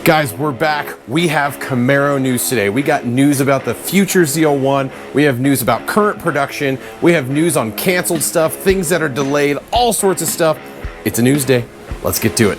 Guys, we're back. We have Camaro news today. We got news about the future ZL1. We have news about current production. We have news on canceled stuff, things that are delayed, all sorts of stuff. It's a news day. Let's get to it.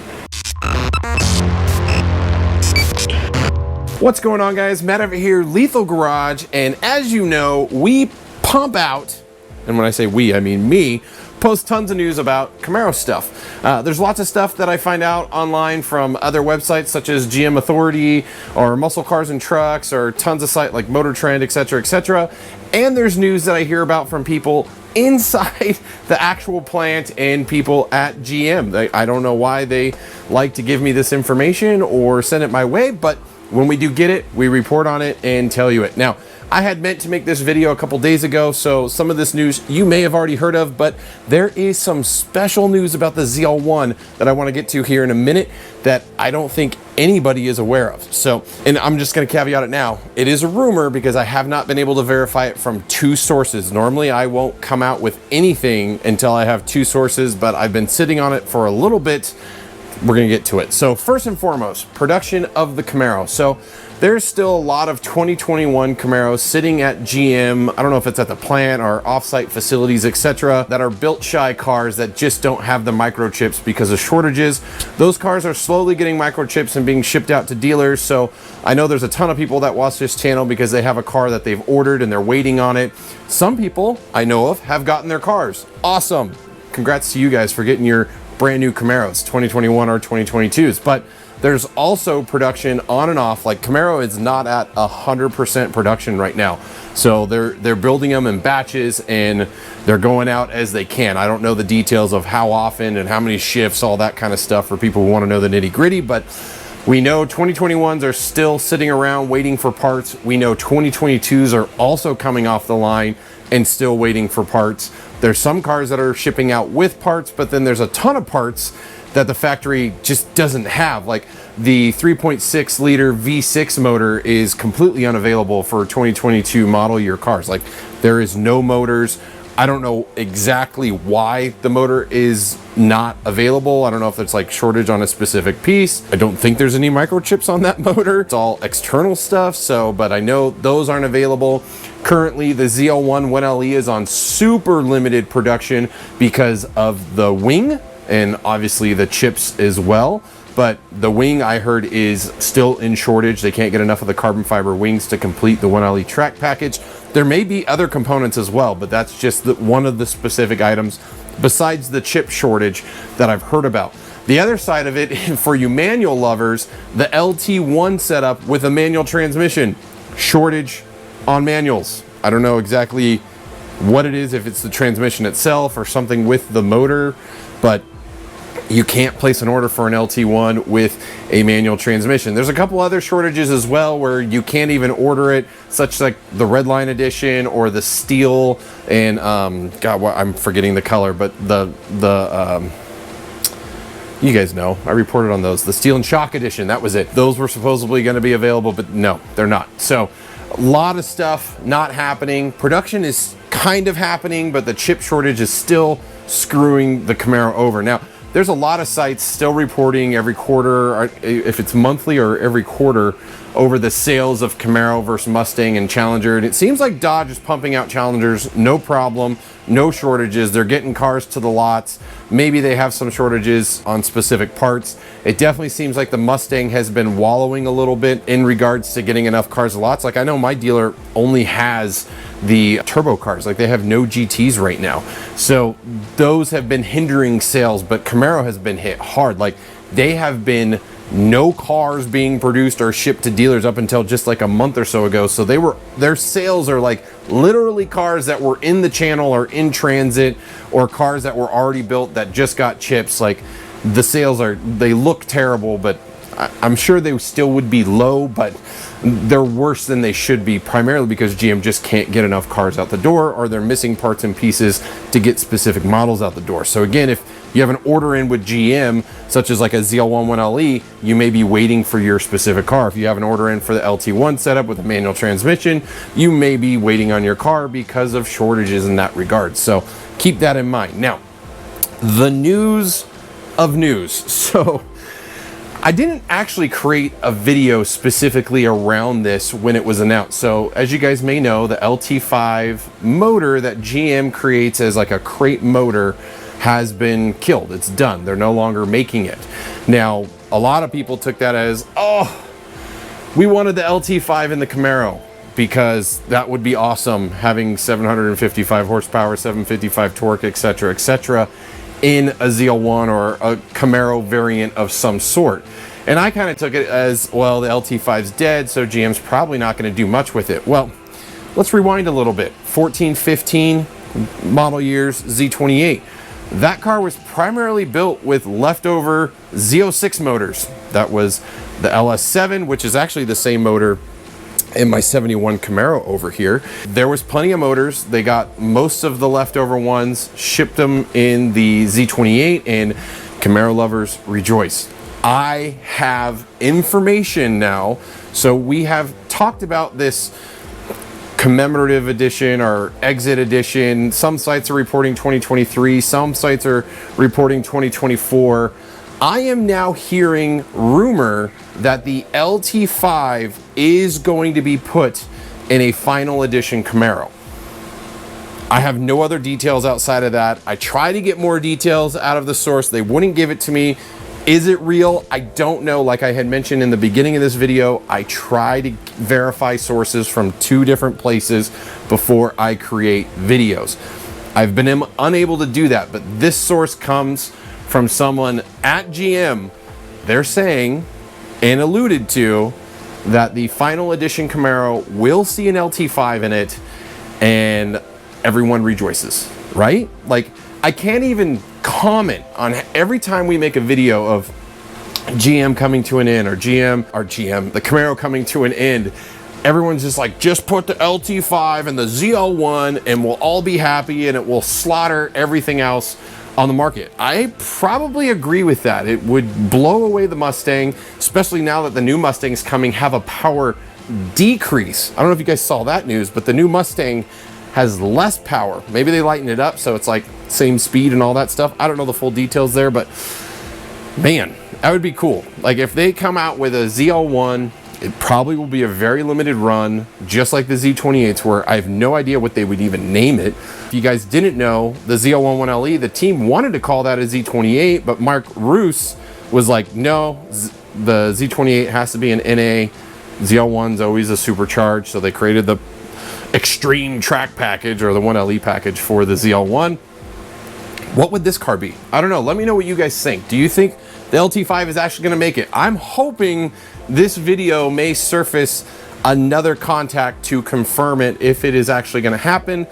What's going on, guys? Matt over here, Lethal Garage. And as you know, we pump out, and when I say we, I mean me, post tons of news about Camaro stuff. There's lots of stuff that I find out online from other websites such as GM Authority or Muscle Cars and Trucks or tons of sites like Motor Trend, etc., etc. And there's news that I hear about from people inside the actual plant and people at GM. I don't know why they like to give me this information or send it my way, but when we do get it, we report on it and tell you it. Now, I had meant to make this video a couple days ago, so some of this news you may have already heard of, but there is some special news about the ZL1 that I want to get to here in a minute that I don't think anybody is aware of. So, and I'm just going to caveat it now. It is a rumor because I have not been able to verify it from two sources. Normally, I won't come out with anything until I have two sources, but I've been sitting on it for a little bit. We're going to get to it. So first and foremost, production of the Camaro. So there's still a lot of 2021 Camaros sitting at GM. I don't know if it's at the plant or offsite facilities, etc., that are built shy cars that just don't have the microchips because of shortages. Those cars are slowly getting microchips and being shipped out to dealers. So I know there's a ton of people that watch this channel because they have a car that they've ordered and they're waiting on it. Some people I know of have gotten their cars. Awesome. Congrats to you guys for getting your brand new Camaros, 2021 or 2022s. But there's also production on and off. Like Camaro is not at 100% production right now. So they're building them in batches and they're going out as they can. I don't know the details of how often and how many shifts, all that kind of stuff for people who want to know the nitty gritty, but we know 2021s are still sitting around waiting for parts. We know 2022s are also coming off the line and still waiting for parts. There's some cars that are shipping out with parts, but then there's a ton of parts that the factory just doesn't have. Like the 3.6 liter V6 motor is completely unavailable for 2022 model year cars. Like there is no motors. I don't know exactly why the motor is not available. I don't know if it's like shortage on a specific piece. I don't think there's any microchips on that motor. It's all external stuff. So, but I know those aren't available. Currently, the ZL1 1LE is on super limited production because of the wing and obviously the chips as well. But the wing, I heard, is still in shortage. They can't get enough of the carbon fiber wings to complete the 1LE track package. There may be other components as well, but that's just one of the specific items besides the chip shortage that I've heard about. The other side of it, for you manual lovers, the LT1 setup with a manual transmission, shortage on manuals. I don't know exactly what it is, if it's the transmission itself or something with the motor, but you can't place an order for an LT1 with a manual transmission. There's a couple other shortages as well where you can't even order it, such like the Redline edition or the steel and God, I'm forgetting the color, but you guys know, I reported on those. The steel and shock edition, that was it. Those were supposedly going to be available, but no, they're not. So a lot of stuff not happening. Production is kind of happening, but the chip shortage is still screwing the Camaro over. Now, there's a lot of sites still reporting every quarter, if it's monthly or every quarter, over the sales of Camaro versus Mustang and Challenger. And it seems like Dodge is pumping out Challengers, no problem, no shortages. They're getting cars to the lots. Maybe they have some shortages on specific parts. It definitely seems like the Mustang has been wallowing a little bit in regards to getting enough cars to lots. Like I know my dealer only has the turbo cars, like they have no GTs right now. So those have been hindering sales, but Camaro has been hit hard. Like they have been no cars being produced or shipped to dealers up until just like a month or so ago. So their sales are like literally cars that were in the channel or in transit or cars that were already built that just got chips. Like the sales they look terrible, but I'm sure they still would be low, but they're worse than they should be, primarily because GM just can't get enough cars out the door, or they're missing parts and pieces to get specific models out the door. So again, if you have an order in with GM, such as like a ZL1 1LE, you may be waiting for your specific car. If you have an order in for the LT1 setup with a manual transmission, you may be waiting on your car because of shortages in that regard. So keep that in mind. Now, the news of news. So I didn't actually create a video specifically around this when it was announced. So as you guys may know, the LT5 motor that GM creates as like a crate motor has been killed. It's done. They're no longer making it. Now, a lot of people took that as, oh, we wanted the LT5 in the Camaro because that would be awesome, having 755 horsepower, 755 torque, etc., in a ZL1 or a Camaro variant of some sort. And I kind of took it as, well, the LT5's dead, so GM's probably not going to do much with it. Well, let's rewind a little bit. 14, 15 model years, Z28. That car was primarily built with leftover Z06 motors. That was the LS7, which is actually the same motor in my 71 Camaro over here. There was plenty of motors. They got most of the leftover ones, shipped them in the Z28, and Camaro lovers rejoice. I have information now. So we have talked about this commemorative edition or exit edition. Some sites are reporting 2023, some sites are reporting 2024. I am now hearing rumor that the LT5 is going to be put in a final edition Camaro. I have no other details outside of that. I try to get more details out of the source. They wouldn't give it to me. Is it real? I don't know. Like I had mentioned in the beginning of this video, I try to verify sources from 2 different places before I create videos. I've been unable to do that, but this source comes from someone at GM. They're saying and alluded to that the final edition Camaro will see an LT5 in it, and everyone rejoices, right? Like, I can't even comment on every time we make a video of GM coming to an end or the Camaro coming to an end. Everyone's just like, just put the LT5 and the ZL1 and we'll all be happy and it will slaughter everything else on the market. I probably agree with that. It would blow away the Mustang, especially now that the new Mustangs coming have a power decrease. I don't know if you guys saw that news, but the new Mustang has less power. Maybe they lighten it up so it's like same speed and all that stuff. I don't know the full details there, but man, that would be cool. Like if they come out with a ZL1, it probably will be a very limited run, just like the Z28s were. I have no idea what they would even name it. If you guys didn't know, the ZL1 1LE, the team wanted to call that a Z28, but Mark Roos was like, no, the Z28 has to be an NA. ZL1's always a supercharged, so they created the extreme track package or the 1LE package for the ZL1. What would this car be? I don't know. Let me know what you guys think. Do you think the LT5 is actually going to make it? I'm hoping this video may surface another contact to confirm it if it is actually going to happen.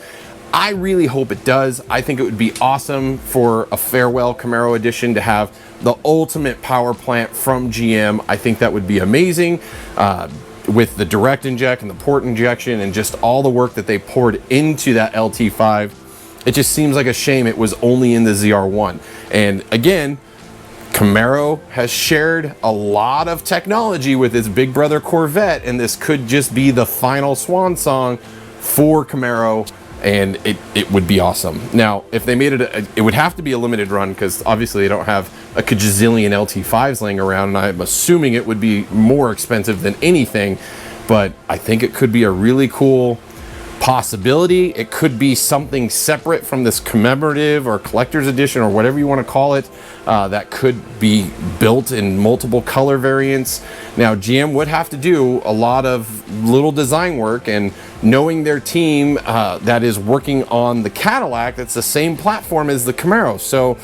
I really hope it does. I think it would be awesome for a farewell Camaro edition to have the ultimate power plant from GM. I think that would be amazing. With the direct inject and the port injection and just all the work that they poured into that LT5, it just seems like a shame it was only in the ZR1. And again, Camaro has shared a lot of technology with its big brother Corvette, and this could just be the final swan song for Camaro, and it would be awesome. Now, if they made it, it would have to be a limited run because obviously they don't have a gazillion LT5s laying around, and I'm assuming it would be more expensive than anything, but I think it could be a really cool possibility. It could be something separate from this commemorative or collector's edition or whatever you want to call it, that could be built in multiple color variants. Now, GM would have to do a lot of little design work, and knowing their team that is working on the Cadillac, that's the same platform as the Camaro. So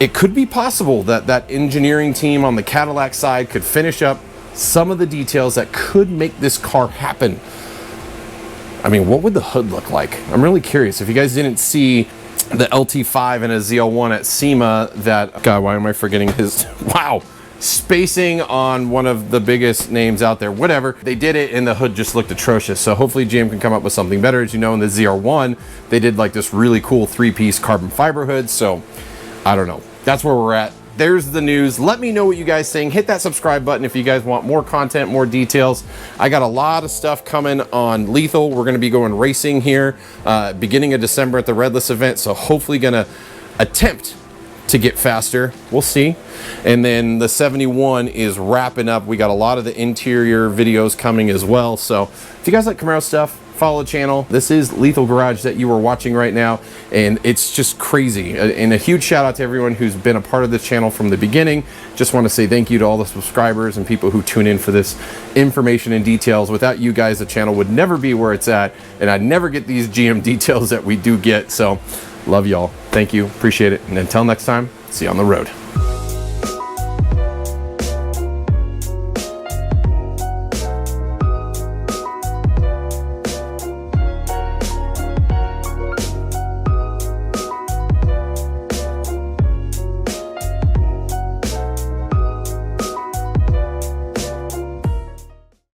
it could be possible that that engineering team on the Cadillac side could finish up some of the details that could make this car happen. I mean, what would the hood look like? I'm really curious. If you guys didn't see the LT5 and a ZL1 at SEMA, that, God, why am I forgetting his, wow, spacing on one of the biggest names out there, whatever. They did it and the hood just looked atrocious. So hopefully GM can come up with something better. As you know, in the ZR1, they did like this really cool 3-piece carbon fiber hood. So I don't know. That's where we're at. There's the news. Let me know what you guys think. Hit that subscribe button if you guys want more content, more details. I got a lot of stuff coming on Lethal. We're going to be going racing here beginning of December at the Redless event. So hopefully going to attempt to get faster. We'll see. And then the 71 is wrapping up. We got a lot of the interior videos coming as well. So if you guys like Camaro stuff, follow the channel. This is Lethal Garage that you are watching right now, and it's just crazy. And a huge shout out to everyone who's been a part of this channel from the beginning. Just want to say thank you to all the subscribers and people who tune in for this information and details. Without you guys, the channel would never be where it's at, and I'd never get these GM details that we do get. So love y'all. Thank you. Appreciate it. And until next time, see you on the road.